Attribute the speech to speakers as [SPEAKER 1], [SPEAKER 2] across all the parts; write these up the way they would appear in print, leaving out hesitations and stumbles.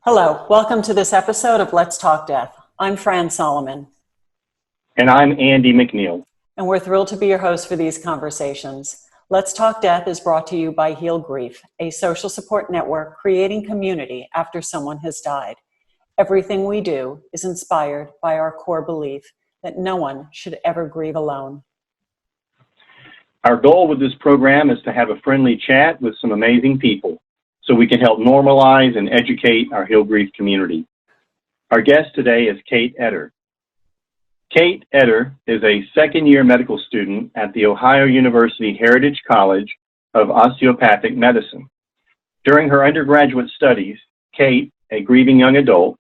[SPEAKER 1] Hello, welcome to this episode of Let's Talk Death. I'm Fran Solomon.
[SPEAKER 2] And I'm Andy McNeil.
[SPEAKER 1] And we're thrilled to be your host for these conversations. Let's Talk Death is brought to you by Heal Grief, a social support network creating community after someone has died. Everything we do is inspired by our core belief that no one should ever grieve alone.
[SPEAKER 2] Our goal with this program is to have a friendly chat with some amazing people so we can help normalize and educate our Heal Grief community. Our guest today is Kate Etter. Kate Etter is a second-year medical student at the Ohio University Heritage College of Osteopathic Medicine. During her undergraduate studies, Kate, a grieving young adult,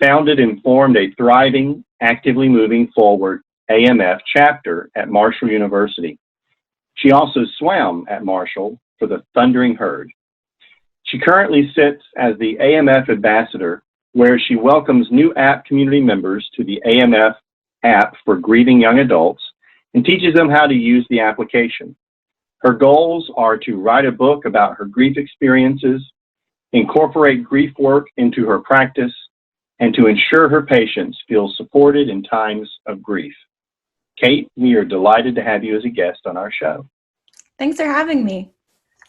[SPEAKER 2] founded and formed a thriving, actively moving forward AMF chapter at Marshall University. She also swam at Marshall for the Thundering Herd. She currently sits as the AMF ambassador, where she welcomes new app community members to the AMF App for Grieving Young Adults and teaches them how to use the application. Her goals are to write a book about her grief experiences, incorporate grief work into her practice, and to ensure her patients feel supported in times of grief. Kate, we are delighted to have you as a guest on our show.
[SPEAKER 3] Thanks for having me.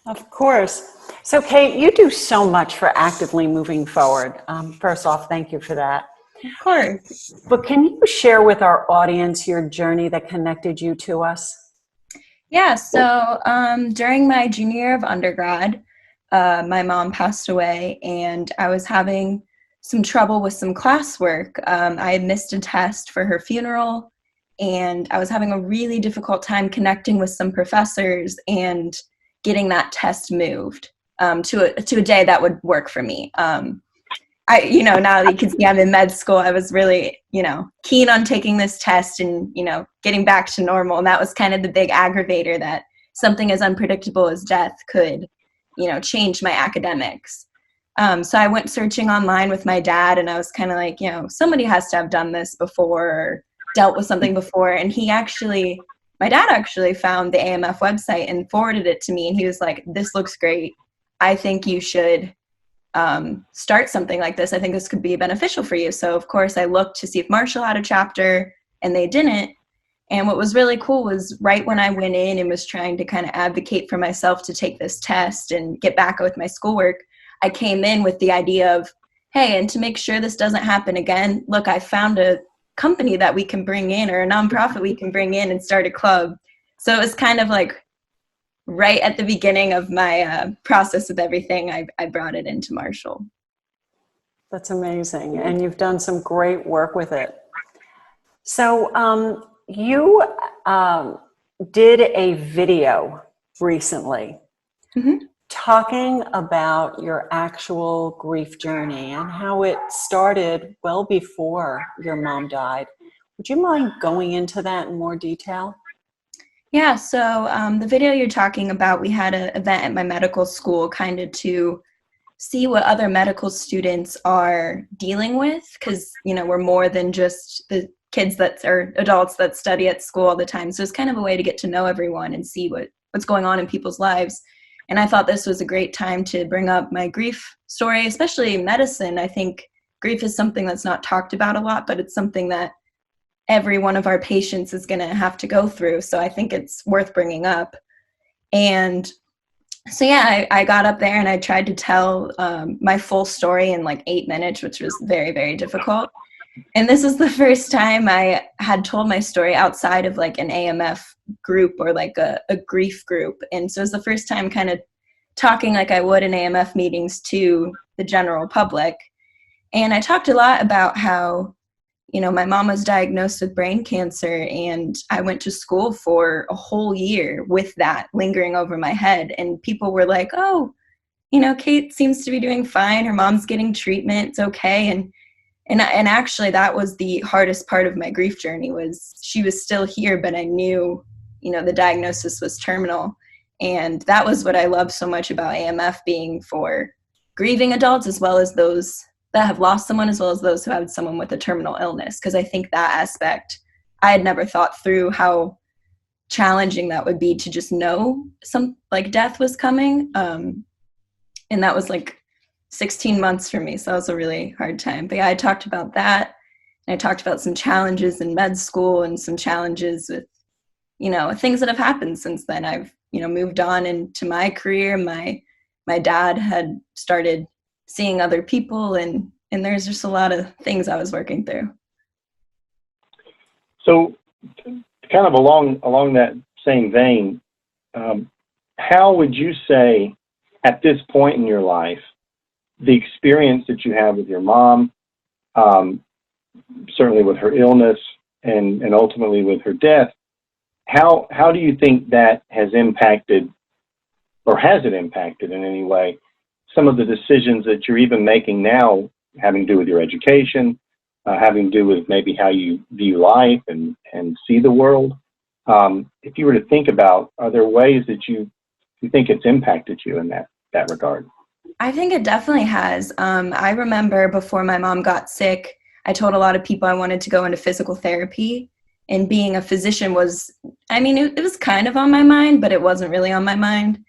[SPEAKER 1] Of course. So Kate, you do so much for actively moving forward. First off, thank you for that.
[SPEAKER 3] Of course.
[SPEAKER 1] But can you share with our audience your journey that connected you to us?
[SPEAKER 3] Yeah, so during my junior year of undergrad, my mom passed away and I was having some trouble with some classwork. I had missed a test for her funeral and I was having a really difficult time connecting with some professors and getting that test moved to a day that would work for me. Now that you can see I'm in med school, I was really, keen on taking this test and, getting back to normal. And that was kind of the big aggravator that something as unpredictable as death could, change my academics. So I went searching online with my dad and I was kind of like, somebody has to have done this before or dealt with something before. And my dad actually found the AMF website and forwarded it to me. And he was like, this looks great. I think you should start something like this. I think this could be beneficial for you. So of course I looked to see if Marshall had a chapter and they didn't. And what was really cool was right when I went in and was trying to kind of advocate for myself to take this test and get back with my schoolwork, I came in with the idea of, hey, and to make sure this doesn't happen again, look, I found a company that we can bring in or a nonprofit we can bring in and start a club. So it was kind of like right at the beginning of my process with everything, I brought it into Marshall.
[SPEAKER 1] That's amazing. And you've done some great work with it. So you did a video recently talking about your actual grief journey and how it started well before your mom died. Would you mind going into that in more detail?
[SPEAKER 3] Yeah, so the video you're talking about, we had an event at my medical school kind of to see what other medical students are dealing with because, we're more than just the kids or adults that study at school all the time. So it's kind of a way to get to know everyone and see what's going on in people's lives. And I thought this was a great time to bring up my grief story, especially medicine. I think grief is something that's not talked about a lot, but it's something that every one of our patients is going to have to go through. So I think it's worth bringing up. And so, yeah, I got up there and I tried to tell my full story in like 8 minutes, which was very, very difficult. And this is the first time I had told my story outside of like an AMF group or like a grief group. And so it was the first time kind of talking like I would in AMF meetings to the general public. And I talked a lot about how, my mom was diagnosed with brain cancer and I went to school for a whole year with that lingering over my head. And people were like, oh, Kate seems to be doing fine. Her mom's getting treatment. It's okay. And actually that was the hardest part of my grief journey was she was still here, but I knew, the diagnosis was terminal. And that was what I loved so much about AMF being for grieving adults, as well as those that have lost someone, as well as those who have someone with a terminal illness. Because I think that aspect, I had never thought through how challenging that would be to just know some like death was coming. And that was like 16 months for me. So that was a really hard time. But yeah, I talked about that. And I talked about some challenges in med school and some challenges with, things that have happened since then. I've, moved on into my career. My dad had started seeing other people, and there's just a lot of things I was working through.
[SPEAKER 2] So kind of along that same vein, how would you say at this point in your life, the experience that you have with your mom, certainly with her illness and ultimately with her death, how do you think that has impacted, or has it impacted in any way, some of the decisions that you're even making now, having to do with your education, having to do with maybe how you view life and see the world? If you were to think about, are there ways that you think it's impacted you in that regard?
[SPEAKER 3] I think it definitely has. I remember before my mom got sick, I told a lot of people I wanted to go into physical therapy, and being a physician was, it was kind of on my mind, but it wasn't really on my mind.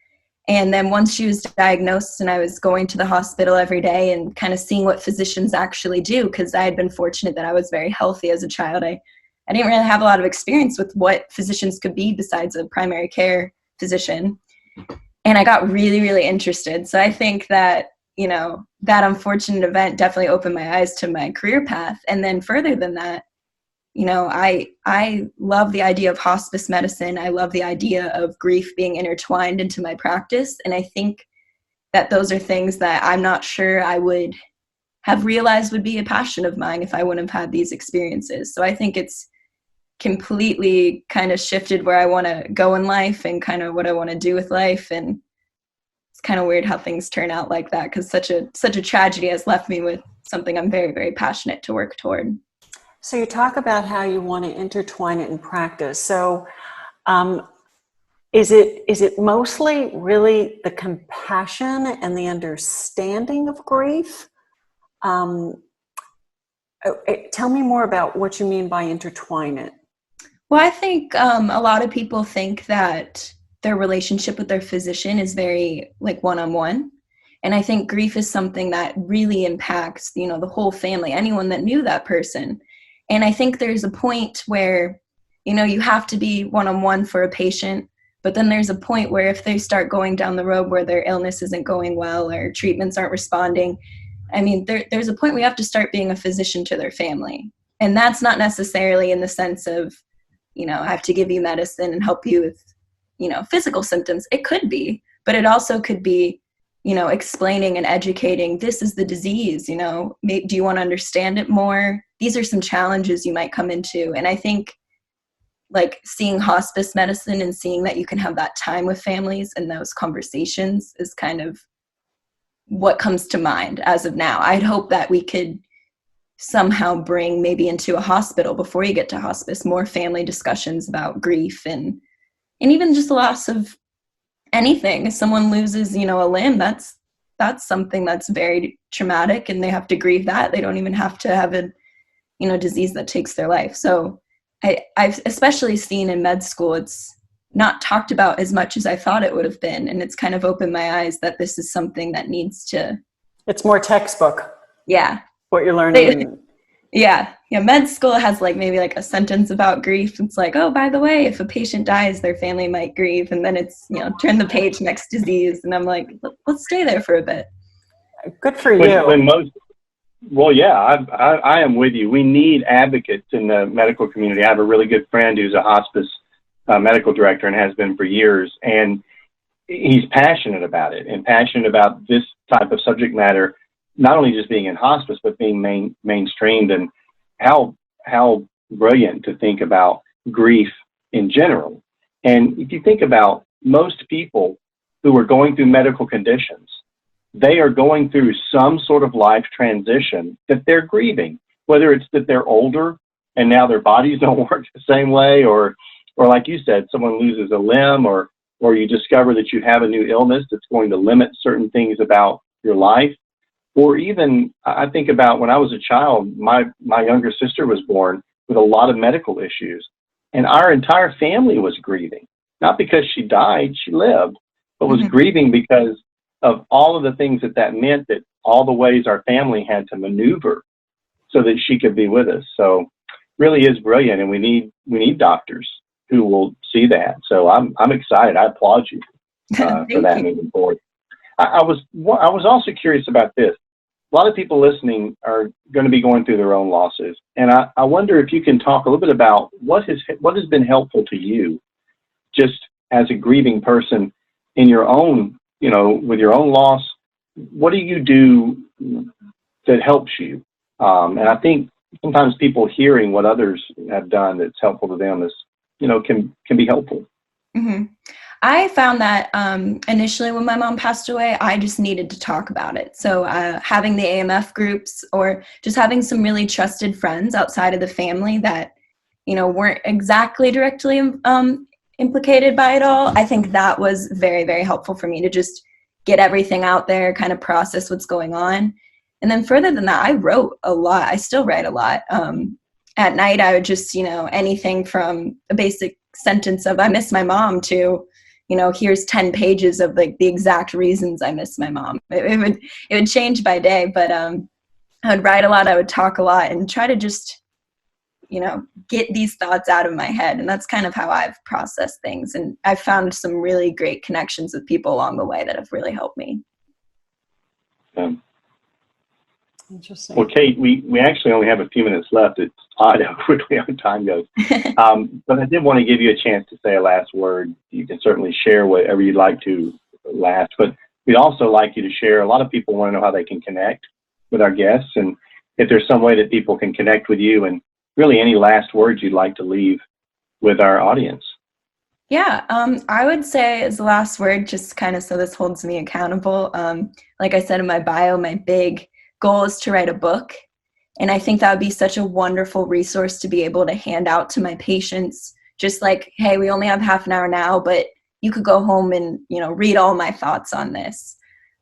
[SPEAKER 3] And then once she was diagnosed and I was going to the hospital every day and kind of seeing what physicians actually do, because I had been fortunate that I was very healthy as a child. I didn't really have a lot of experience with what physicians could be besides a primary care physician. And I got really, really interested. So I think that, that unfortunate event definitely opened my eyes to my career path. And then further than that, I love the idea of hospice medicine. I love the idea of grief being intertwined into my practice. And I think that those are things that I'm not sure I would have realized would be a passion of mine if I wouldn't have had these experiences. So I think it's completely kind of shifted where I want to go in life and kind of what I want to do with life. And it's kind of weird how things turn out like that, because such a tragedy has left me with something I'm very, very passionate to work toward.
[SPEAKER 1] So you talk about how you want to intertwine it in practice. So is it mostly really the compassion and the understanding of grief? Tell me more about what you mean by intertwine it.
[SPEAKER 3] Well, I think a lot of people think that their relationship with their physician is very one-on-one. And I think grief is something that really impacts, the whole family, anyone that knew that person. And I think there's a point where, you have to be one-on-one for a patient, but then there's a point where if they start going down the road where their illness isn't going well or treatments aren't responding, there's a point where you have to start being a physician to their family. And that's not necessarily in the sense of, I have to give you medicine and help you with, physical symptoms. It could be, but it also could be, explaining and educating, this is the disease, do you want to understand it more? These are some challenges you might come into. And I think seeing hospice medicine and seeing that you can have that time with families and those conversations is kind of what comes to mind as of now. I'd hope that we could somehow bring maybe into a hospital before you get to hospice, more family discussions about grief and even just the loss of anything. If someone loses, a limb, that's something that's very traumatic and they have to grieve that. They don't even have to have a, disease that takes their life. So I've especially seen in med school, it's not talked about as much as I thought it would have been. And it's kind of opened my eyes that this is something that needs to.
[SPEAKER 1] It's more textbook.
[SPEAKER 3] Yeah.
[SPEAKER 1] What you're learning.
[SPEAKER 3] Yeah. Med school has maybe a sentence about grief. It's oh, by the way, if a patient dies, their family might grieve. And then it's, turn the page, next disease. And I'm let's stay there for a bit.
[SPEAKER 1] Good for you.
[SPEAKER 2] Well, yeah, I am with you. We need advocates in the medical community. I have a really good friend who's a hospice medical director and has been for years. And he's passionate about it and passionate about this type of subject matter, not only just being in hospice, but being mainstreamed, and how brilliant to think about grief in general. And if you think about most people who are going through medical conditions, they are going through some sort of life transition that they're grieving, whether it's that they're older and now their bodies don't work the same way, or like you said, someone loses a limb, or you discover that you have a new illness that's going to limit certain things about your life. Or even, I think about when I was a child, my younger sister was born with a lot of medical issues, and our entire family was grieving, not because she died, she lived, but was grieving because of all of the things that meant, that all the ways our family had to maneuver so that she could be with us. So really is brilliant, and we need doctors who will see that. So I'm excited. I applaud you for that moving forward. I was also curious about this. A lot of people listening are going to be going through their own losses, and I wonder if you can talk a little bit about what has been helpful to you, just as a grieving person in your own, with your own loss. What do you do that helps you? And I think sometimes people hearing what others have done that's helpful to them is, can be helpful.
[SPEAKER 3] Mm-hmm. I found that initially when my mom passed away, I just needed to talk about it. So having the AMF groups, or just having some really trusted friends outside of the family that, weren't exactly directly implicated by it all, I think that was very, very helpful for me to just get everything out there, kind of process what's going on. And then further than that, I wrote a lot. I still write a lot. At night, I would just, anything from a basic sentence of "I miss my mom" to, here's 10 pages of like the exact reasons I miss my mom. It would change by day, but I would write a lot. I would talk a lot and try to just, get these thoughts out of my head. And that's kind of how I've processed things. And I've found some really great connections with people along the way that have really helped me.
[SPEAKER 1] Interesting.
[SPEAKER 2] Well, Kate, we actually only have a few minutes left. It's odd how quickly our time goes. But I did want to give you a chance to say a last word. You can certainly share whatever you'd like to last, but we'd also like you to share. A lot of people want to know how they can connect with our guests, and if there's some way that people can connect with you, and really any last words you'd like to leave with our audience.
[SPEAKER 3] Yeah, I would say as the last word, just kind of so this holds me accountable. Like I said in my bio, my big goal is to write a book. And I think that would be such a wonderful resource to be able to hand out to my patients. Just like, hey, we only have half an hour now, but you could go home and, read all my thoughts on this.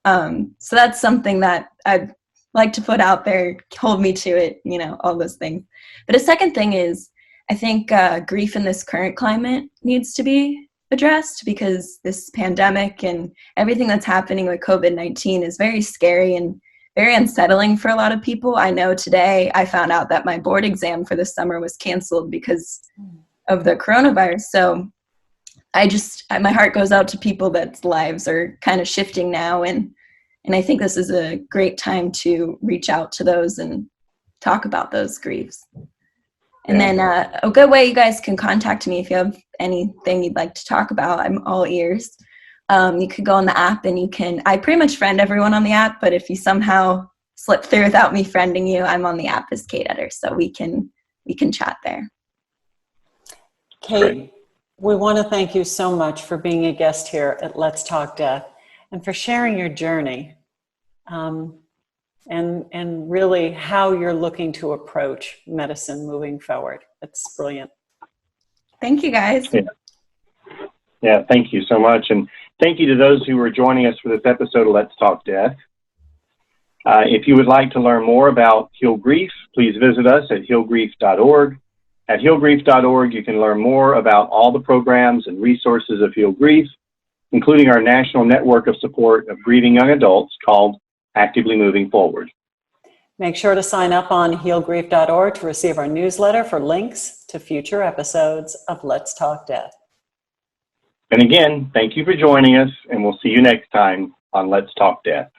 [SPEAKER 3] So that's something that I'd like to put out there, hold me to it, all those things. But a second thing is, I think grief in this current climate needs to be addressed, because this pandemic and everything that's happening with COVID-19 is very scary and very unsettling for a lot of people. I know today I found out that my board exam for this summer was canceled because of the coronavirus. So my heart goes out to people that's lives are kind of shifting now. And I think this is a great time to reach out to those and talk about those griefs. And then a good way you guys can contact me if you have anything you'd like to talk about. I'm all ears. You could go on the app and I pretty much friend everyone on the app, but if you somehow slip through without me friending you, I'm on the app as Kate Etter, so we can chat there.
[SPEAKER 1] Kate, we want to thank you so much for being a guest here at Let's Talk Death and for sharing your journey and really how you're looking to approach medicine moving forward. It's brilliant.
[SPEAKER 3] Thank you, guys.
[SPEAKER 2] Yeah, thank you so much. And thank you to those who are joining us for this episode of Let's Talk Death. If you would like to learn more about Heal Grief, please visit us at healgrief.org. At healgrief.org, you can learn more about all the programs and resources of Heal Grief, including our national network of support of grieving young adults called Actively Moving Forward.
[SPEAKER 1] Make sure to sign up on healgrief.org to receive our newsletter for links to future episodes of Let's Talk Death.
[SPEAKER 2] And again, thank you for joining us, and we'll see you next time on Let's Talk Death.